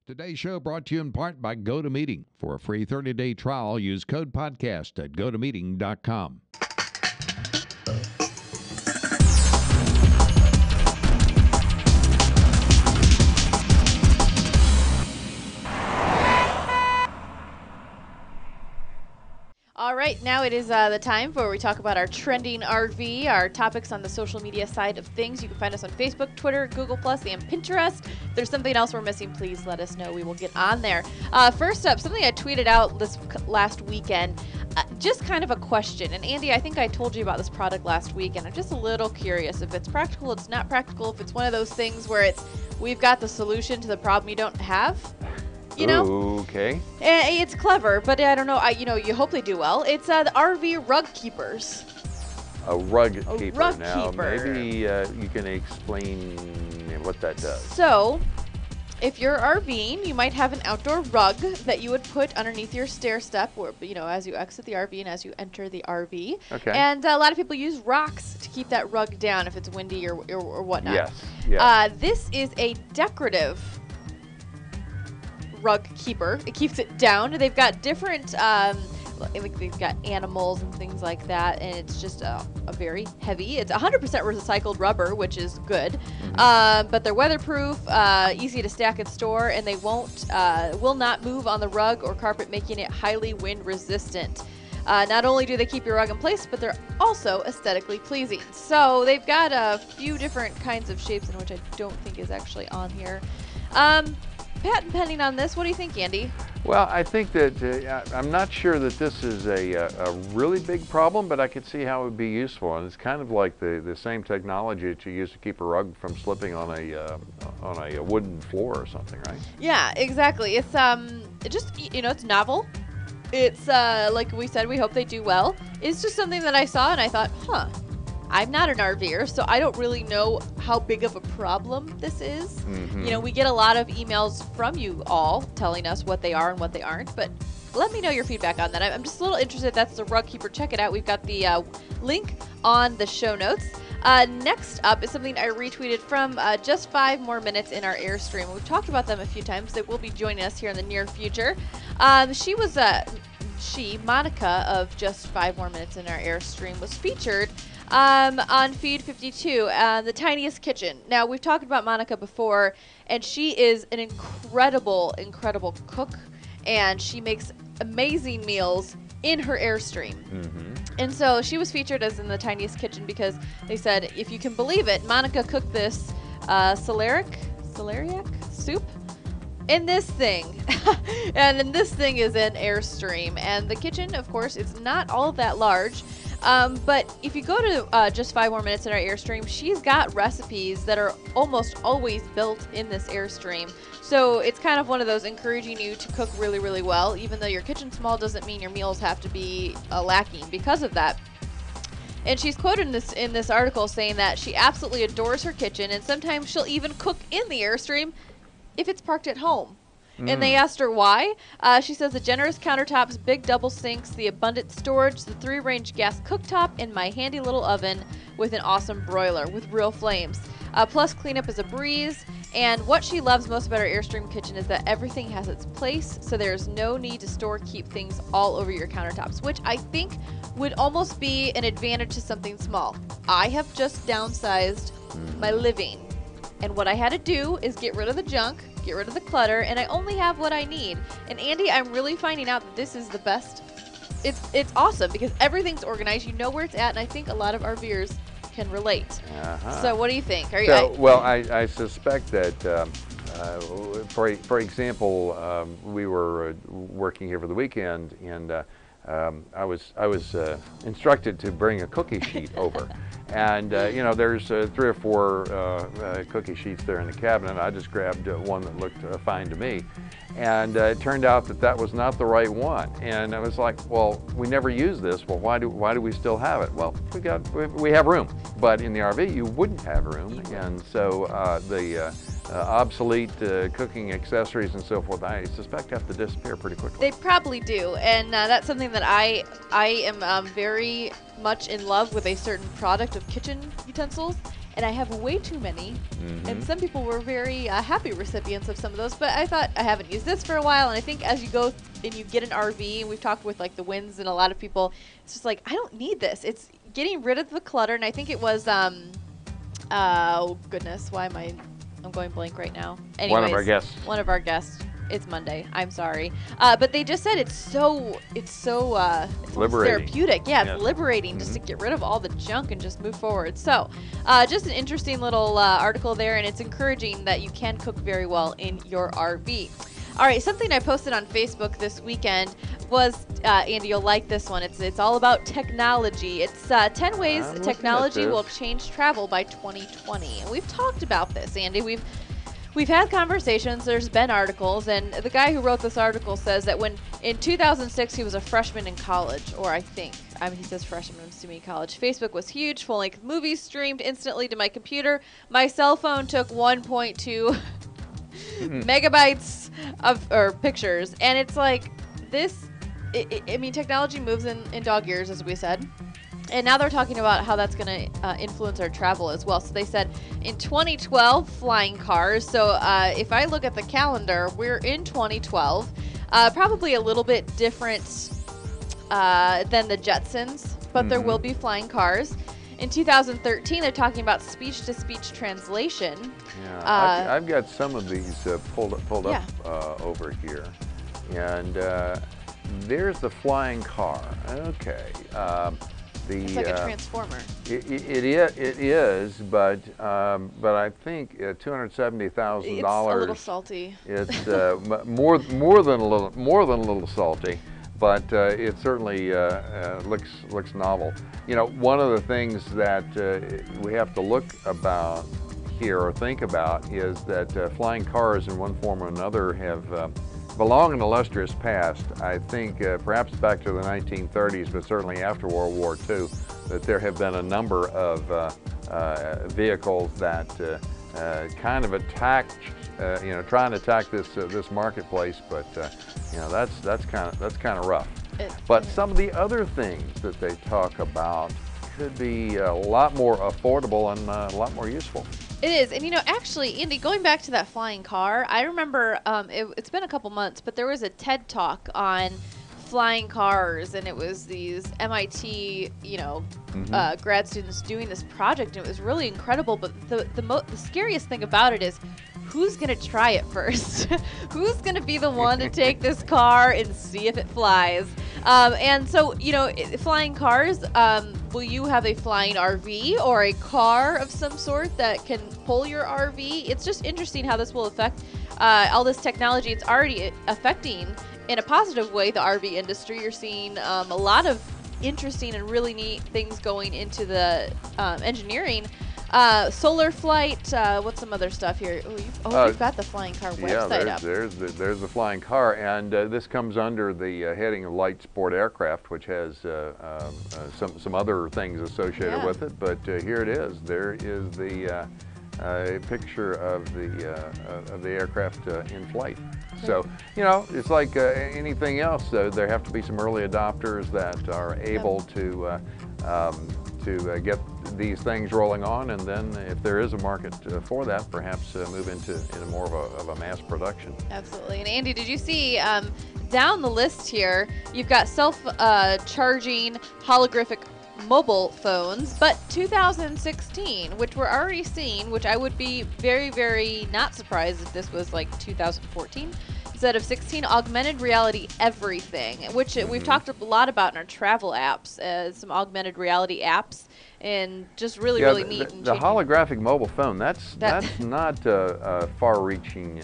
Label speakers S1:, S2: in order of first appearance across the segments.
S1: Today's show brought to you in part by GoToMeeting. For a free 30-day trial, use code podcast at gotomeeting.com.
S2: All right, now it is the time where we talk about our trending RV, our topics on the social media side of things. You can find us on Facebook, Twitter, Google+, and Pinterest. If there's something else we're missing, please let us know. We will get on there. First up, something I tweeted out this last weekend, just kind of a question. And Andy, I think I told you about this product last week, and I'm just a little curious if it's practical, it's not practical, if it's one of those things where we've got the solution to the problem you don't have. You know?
S3: Okay.
S2: It's clever, but I don't know. You hope they do well. It's the RV rug keepers.
S3: A rug keeper.
S2: Rug
S3: now,
S2: keeper.
S3: Maybe you can explain what that does.
S2: So, if you're RVing, you might have an outdoor rug that you would put underneath your stair step, or as you exit the RV and as you enter the RV.
S3: Okay.
S2: And a lot of people use rocks to keep that rug down if it's windy or whatnot.
S3: Yes. Yes.
S2: This is a decorative rug keeper. It keeps it down. They've got different they've got animals and things like that, and it's just a very heavy. It's 100% recycled rubber, which is good. But they're weatherproof, easy to stack and store, and they will not move on the rug or carpet, making it highly wind resistant. Not only do they keep your rug in place, but they're also aesthetically pleasing. So they've got a few different kinds of shapes, in which I don't think is actually on here. Patent pending on this. What do you think, Andy?
S3: Well, I think that I'm not sure that this is a really big problem, but I could see how it would be useful. And it's kind of like the same technology that you use to keep a rug from slipping on a wooden floor or something, right?
S2: Yeah, exactly. It's just it's novel. It's like we said, we hope they do well. It's just something that I saw and I thought, I'm not an RVer, so I don't really know how big of a problem this is. We get a lot of emails from you all telling us what they are and what they aren't, but let me know your feedback on that. I'm just a little interested. That's the Rug Keeper. Check it out. We've got the link on the show notes. Next up is something I retweeted from Just 5 More Minutes in our Airstream. We've talked about them a few times. They will be joining us here in the near future. Monica of Just 5 More Minutes in our Airstream was featured on Feed 52, the Tiniest Kitchen. Now, we've talked about Monica before, and she is an incredible, incredible cook, and she makes amazing meals in her Airstream. And so she was featured as in the Tiniest Kitchen because they said, if you can believe it, Monica cooked this celeriac soup in this thing. And this thing is an Airstream. And the kitchen, of course, is not all that large. But if you go to Just 5 More Minutes in our Airstream, she's got recipes that are almost always built in this Airstream. So it's kind of one of those encouraging you to cook really, really well. Even though your kitchen's small doesn't mean your meals have to be lacking because of that. And she's quoted in this article saying that she absolutely adores her kitchen, and sometimes she'll even cook in the Airstream if it's parked at home. And they asked her why. She says the generous countertops, big double sinks, the abundant storage, the 3-range gas cooktop, and my handy little oven with an awesome broiler with real flames. Plus, cleanup is a breeze. And what she loves most about her Airstream kitchen is that everything has its place, so there's no need to keep things all over your countertops, which I think would almost be an advantage to something small. I have just downsized my living, and what I had to do is get rid of the junk, get rid of the clutter, and I only have what I need. And Andy, I'm really finding out that this is the best. It's awesome because everything's organized. You know where it's at, and I think a lot of RVers can relate. So what do you think?
S3: I suspect that, for example, we were working here for the weekend, and I was instructed to bring a cookie sheet over. And there's 3 or 4 cookie sheets there in the cabinet. I just grabbed one that looked fine to me, and it turned out that was not the right one. And I was like, well, we never use this. Well, why do we still have it? Well, we have room, but in the RV you wouldn't have room, and so the obsolete cooking accessories and so forth, I suspect, have to disappear pretty quickly.
S2: They probably do, and that's something that I am very much in love with, a certain product of kitchen utensils, and I have way too many. And some people were very happy recipients of some of those, but I thought I haven't used this for a while, and I think as you go and you get an RV, and we've talked with like the Winds and a lot of people, it's just like, I don't need this. It's getting rid of the clutter, and I think it was, oh goodness, why am I'm going blank right now. Anyways,
S3: one of our guests.
S2: One of our guests. It's Monday. I'm sorry, but they just said it's so
S3: liberating.
S2: Therapeutic. Yeah, it's liberating just to get rid of all the junk and just move forward. So, just an interesting little article there, and it's encouraging that you can cook very well in your RV. All right, something I posted on Facebook this weekend was, Andy, you'll like this one. It's all about technology. It's 10 ways technology will change travel by 2020. And we've talked about this, Andy. We've had conversations, there's been articles, and the guy who wrote this article says that when in 2006 he was a freshman in college, or he says freshman, I'm assuming college. Facebook was huge, full-length movies streamed instantly to my computer. My cell phone took 1.2 megabytes of pictures, and it's like this. I mean, technology moves in dog years, as we said. And now they're talking about how that's going to influence our travel as well. So they said in 2012, flying cars. So if I look at the calendar, we're in 2012. Probably a little bit different than the Jetsons, but there will be flying cars. In 2013, they're talking about speech-to-speech translation.
S3: Yeah, I've got some of these pulled up over here. And there's the flying car. Okay.
S2: It's like a transformer.
S3: It is, but I think $270,000.
S2: It's a little salty.
S3: It's more than a little salty, but it certainly looks novel. You know, one of the things that we have to look about here or think about is that flying cars in one form or another have belong in illustrious past. I think perhaps back to the 1930s, but certainly after World War II, that there have been a number of vehicles that kind of attacked, trying to attack this marketplace. But that's kind of rough. But some of the other things that they talk about could be a lot more affordable and a lot more useful.
S2: It is. And, actually, Andy, going back to that flying car, I remember it's been a couple months, but there was a TED Talk on flying cars, and it was these MIT, grad students doing this project, and it was really incredible. But the scariest thing about it is, who's going to try it first? Who's going to be the one to take this car and see if it flies? And so, flying cars, will you have a flying RV or a car of some sort that can pull your RV? It's just interesting how this will affect all this technology. It's already affecting, in a positive way, the RV industry. You're seeing a lot of interesting and really neat things going into the engineering. Solar flight, what's some other stuff here? You've got the flying car website up.
S3: There's the flying car, and this comes under the heading of light sport aircraft, which has some other things associated with it. But here it is. There is the picture of the aircraft in flight. So, it's like anything else. There have to be some early adopters that are able to get these things rolling on, and then if there is a market for that, perhaps move into more of a mass production.
S2: Absolutely. And Andy, did you see down the list here, you've got self-charging holographic mobile phones, but 2016, which we're already seeing, which I would be very, very not surprised if this was like 2014 instead of 16, augmented reality everything, which we've talked a lot about in our travel apps, some augmented reality apps, and just really neat.
S3: The holographic mobile phone, that's not far-reaching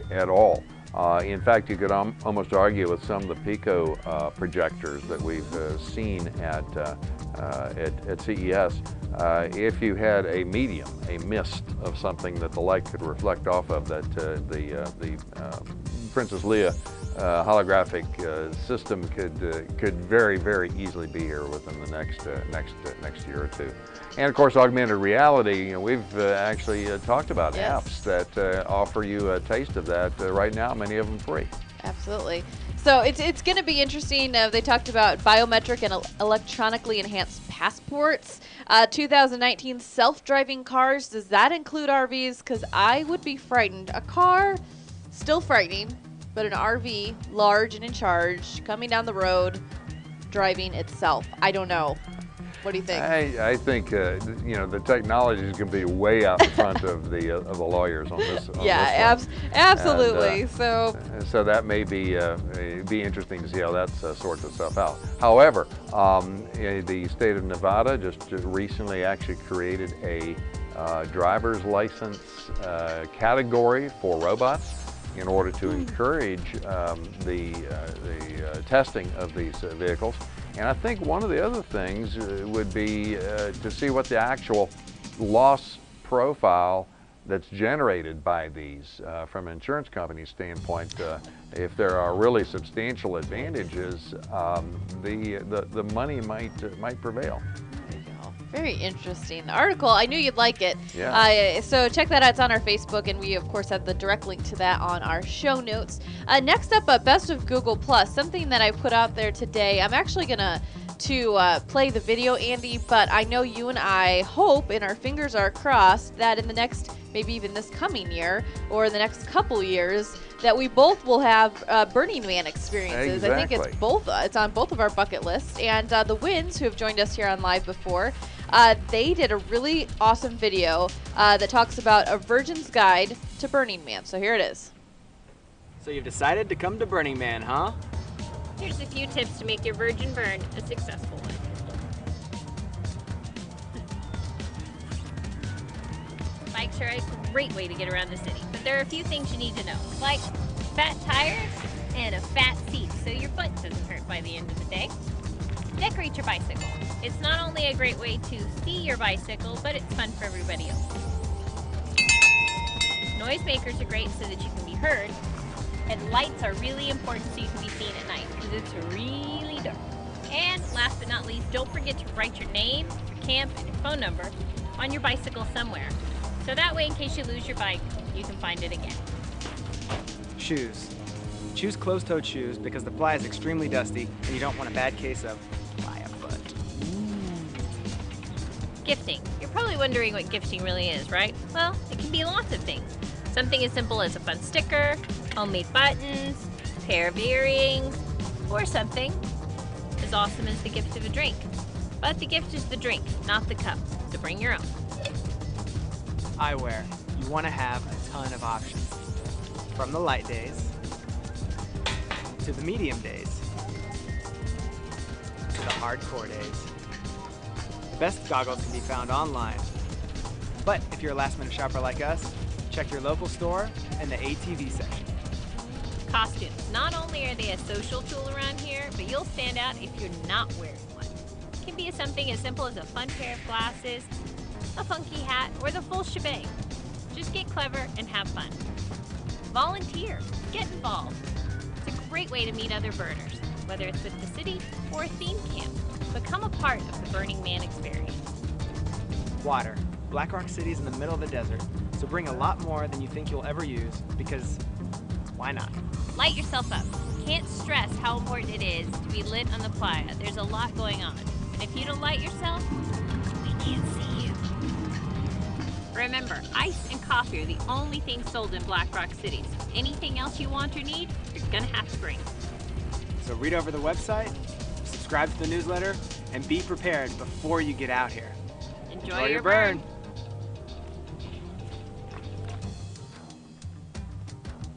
S3: at all. In fact, you could almost argue with some of the Pico projectors that we've seen at CES. If you had a medium, a mist of something that the light could reflect off of, that the Princess Leia holographic system could very, very easily be here within the next year or two. And of course, augmented reality, we've actually talked about apps that offer you a taste of that right now, many of them free.
S2: Absolutely. So it's going to be interesting. They talked about biometric and electronically enhanced passports. 2019 self-driving cars. Does that include RVs? Because I would be frightened. A car, still frightening, but an RV, large and in charge, coming down the road, driving itself. I don't know. What do you think?
S3: I think the technology is going to be way out in front of the lawyers on this.
S2: Absolutely.
S3: And,
S2: so
S3: that may be interesting to see how that sorts itself out. However, the state of Nevada just recently actually created a driver's license category for robots in order to encourage the testing of these vehicles. And I think one of the other things would be to see what the actual loss profile that's generated by these from an insurance company standpoint. If there are really substantial advantages, the money might prevail.
S2: very interesting article. I knew you'd like it.
S3: Yeah.
S2: So check that out. It's on our Facebook, and we, of course, have the direct link to that on our show notes. Next up, Best of Google Plus, something that I put out there today. I'm actually going to play the video, Andy, but I know you and I hope, and our fingers are crossed, that in the next, maybe even this coming year, or in the next couple years, that we both will have Burning Man experiences.
S3: Exactly.
S2: I think it's on both of our bucket lists. And the Wins, who have joined us here on Live before, they did a really awesome video that talks about a virgin's guide to Burning Man. So here it is.
S4: So you've decided to come to Burning Man, huh?
S5: Here's a few tips to make your virgin burn a successful one. Bikes are a great way to get around the city, but there are a few things you need to know, like fat tires and a fat seat so your butt doesn't hurt by the end of the day. Decorate your bicycle. It's not only a great way to see your bicycle, but it's fun for everybody else. Noisemakers are great so that you can be heard, and lights are really important so you can be seen at night because it's really dark. And last but not least, don't forget to write your name, your camp, and your phone number on your bicycle somewhere. So that way, in case you lose your bike, you can find it again.
S4: Shoes. Choose closed-toed shoes because the fly is extremely dusty and you don't want a bad case of fly a foot.
S5: Gifting. You're probably wondering what gifting really is, right? Well, it can be lots of things. Something as simple as a fun sticker, homemade buttons, a pair of earrings, or something as awesome as the gift of a drink. But the gift is the drink, not the cup, so bring your own.
S4: Eyewear. You want to have a ton of options. From the light days, to the medium days, to the hardcore days. The best goggles can be found online. But if you're a last-minute shopper like us, check your local store and the ATV section.
S5: Costumes. Not only are they a social tool around here, but you'll stand out if you're not wearing one. It can be something as simple as a fun pair of glasses, a funky hat, or the full shebang. Just get clever and have fun. Volunteer. Get involved. It's a great way to meet other burners, whether it's with the city or a theme camp. Become a part of the Burning Man experience.
S4: Water. Black Rock City is in the middle of the desert, so bring a lot more than you think you'll ever use, because why not?
S5: Light yourself up. Can't stress how important it is to be lit on the playa. There's a lot going on. And if you don't light yourself, we can't see you. Remember, ice and coffee are the only things sold in Black Rock City. So anything else you want or need, you're gonna have to bring.
S4: So read over the website, subscribe to the newsletter, and be prepared before you get out here.
S5: Enjoy your burn.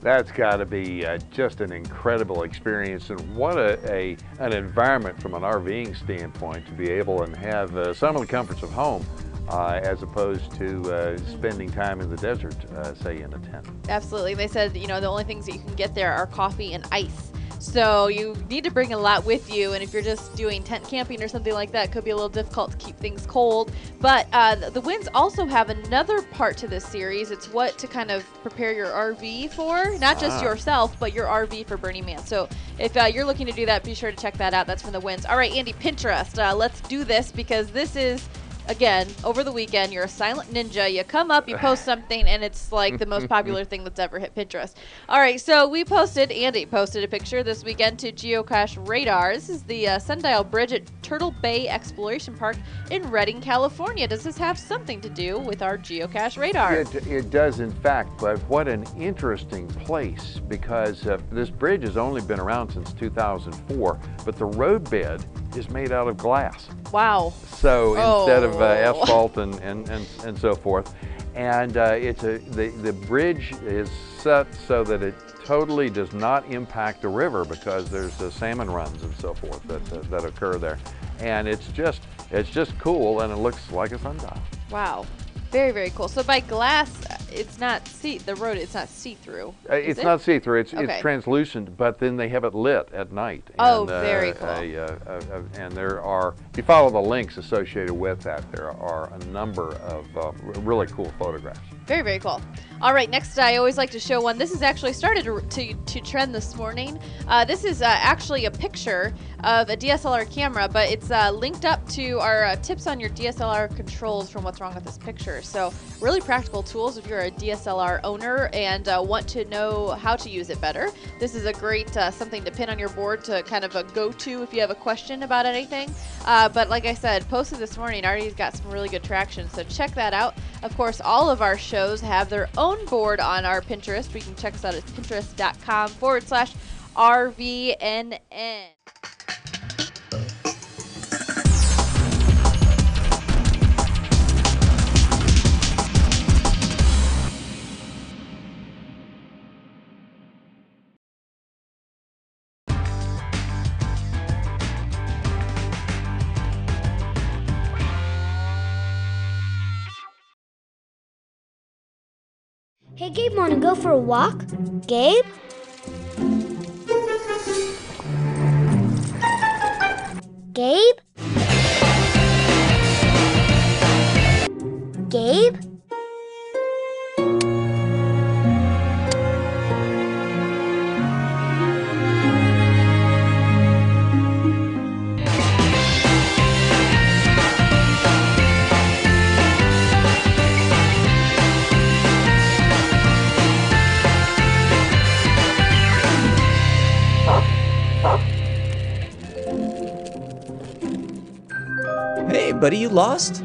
S3: That's got to be just an incredible experience, and what an environment from an RVing standpoint to be able and have some of the comforts of home as opposed to spending time in the desert, say in a tent.
S2: Absolutely. They said, the only things that you can get there are coffee and ice. So you need to bring a lot with you, and if you're just doing tent camping or something like that, it could be a little difficult to keep things cold. But the Winds also have another part to this series. It's what to kind of prepare your RV for, not just yourself, but your RV for Burning Man. So if you're looking to do that, be sure to check that out. That's from the Winds. All right, Andy, Pinterest. Let's do this because this is again, over the weekend, you're a silent ninja. You come up, you post something, and it's like the most popular thing that's ever hit Pinterest. All right, so Andy posted a picture this weekend to Geocache Radar. This is the Sundial Bridge at Turtle Bay Exploration Park in Redding, California. Does this have something to do with our Geocache Radar?
S3: It does, in fact, but what an interesting place, because this bridge has only been around since 2004, but the roadbed is made out of glass.
S2: Wow.
S3: So instead of asphalt and so forth, and the bridge is set so that it totally does not impact the river, because there's salmon runs and so forth that occur there, and it's just cool, and it looks like a sundial.
S2: Wow. Very, very cool. So by glass, it's not it's not see-through.
S3: It's not see-through. It's translucent, but then they have it lit at night.
S2: Oh, very cool.
S3: And there are, if you follow the links associated with that, there are a number of really cool photographs.
S2: Very, very cool. All right, next I always like to show one. This has actually started to trend this morning. This is actually a picture of a DSLR camera, but it's linked up to our tips on your DSLR controls from What's Wrong with This Picture. So really practical tools if you're a DSLR owner and want to know how to use it better. This is a great something to pin on your board to kind of a go-to if you have a question about anything. But like I said, posted this morning, already got some really good traction, so check that out. Of course, all of our shows have their own board on our Pinterest. We can check us out at pinterest.com/RVNN.
S6: Hey Gabe, wanna go for a walk? Gabe? Gabe? Gabe?
S7: Hey, buddy, you lost?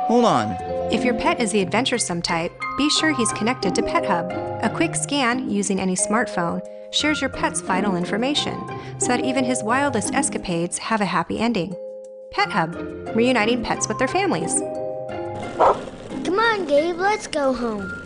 S7: Hold on.
S8: If your pet is the adventuresome type, be sure he's connected to Pet Hub. A quick scan using any smartphone shares your pet's vital information so that even his wildest escapades have a happy ending. Pet Hub, reuniting pets with their families.
S6: Come on, Gabe, let's go home.